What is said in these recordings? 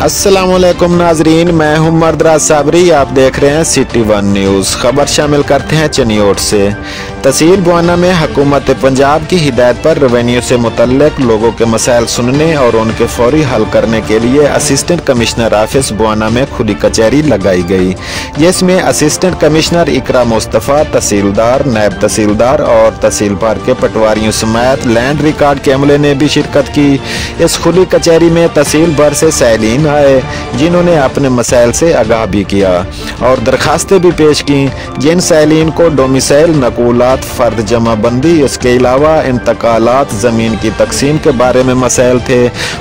अस्सलामुअलैकुम नाजरीन, मैं हूं मर्दराज साबरी। आप देख रहे हैं सिटी वन न्यूज़। खबर शामिल करते हैं चनियोट से। तहसील बुआना में हुकूमत पंजाब की हिदायत पर रेवेन्यू से मुतल्लिक लोगों के मसाइल सुनने और उनके फौरी हल करने के लिए असिस्टेंट कमिश्नर ऑफिस बुआना में खुली कचहरी लगाई गई, जिसमें असिस्टेंट कमिश्नर इकरा मुस्तफ़ा, तहसीलदार, नायब तहसीलदार और तहसील भर के पटवारियों समेत लैंड रिकॉर्ड के अमले ने भी शिरकत की। इस खुली कचहरी में तहसील भर से सैलीन आए, जिन्होंने अपने मसाइल से आगाह भी किया और दरखास्तें भी पेश की। जिन सैलीन को डोमिसाइल, नकूलात, फर्द जमाबंदी, इसके अलावा इंतकालात, ज़मीन की तकसीम के बारे में मसाइल थे,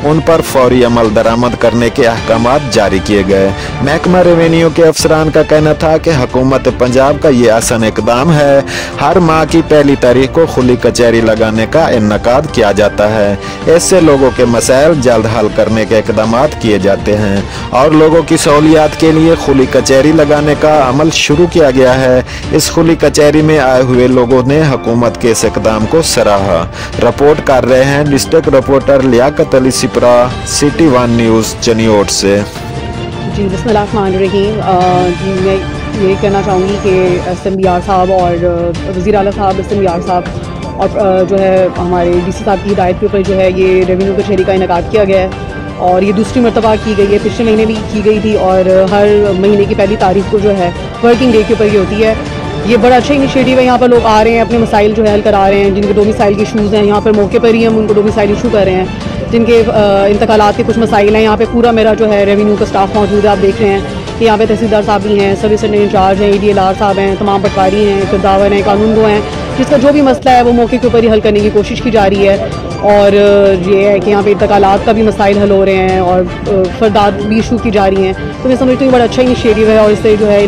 उन पर फौरी अमल दरामद करने के अहकामात जारी किए गए। महकमा रेवेन्यू के अफसरान का कहना था कि हुकूमत पंजाब का ये आसान इकदाम है। हर माह की पहली तारीख को खुली कचहरी लगाने का इन्नकाद किया जाता है। इससे लोगों के मसाइल जल्द हल करने के इकदाम किए जाते हैं और लोगों की सहूलियात के लिए खुली कचहरी लगाने का अमल शुरू किया गया है। इस खुली कचहरी में आए हुए लोगों ने हुकूमत के इस इक़दाम को सराहा। रिपोर्ट कर रहे हैं district reporter Liaquat Ali Sipra, city one news Chiniot से। जी बिस्मिल्लाहिर्रहमानिर्रहीम। जी मैं यही कहना चाहूँगी कि एसएमबीआर साहब और वज़ीर आला साहब, एसएमबीआर साहब और जो है हमारे डीसी साहब की हिदायत के ऊपर जो है ये रेवेन्यू कचहरी का इनेकाद किया गया है और ये दूसरी मरतबा की गई है। पिछले महीने भी की गई थी और हर महीने की पहली तारीख को जो है वर्किंग डे के ऊपर ये होती है। ये बड़ा अच्छा इनिशिएटिव है। यहाँ पर लोग आ रहे हैं, अपने मसाइल जो है हल करा रहे हैं। जिनके डोमिसाइल के इशूज़ हैं यहाँ पर मौके पर ही हम उनको डोमिसाइल इशू कर रहे हैं। जिनके इंतकालात के कुछ मसाइल हैं, यहाँ पे पूरा मेरा जो है रेवेन्यू का स्टाफ मौजूद है। आप देख रहे हैं कि यहाँ पे तहसीलदार साहब भी हैं, सर्विस इंचार्ज हैं, ADLR साहब हैं, तमाम पटवारी हैं, किरदावर हैं, कानून गो हैं। जिसका जो भी मसला है वो मौके के ऊपर ही हल करने की कोशिश की जा रही है। और ये है कि यहाँ पे इंतकालात का भी मसाइल हल हो रहे हैं और फरदात भी इशू की जा रही हैं। तो मैं समझती हूँ बड़ा अच्छा इनिशिएटिव है और इससे जो है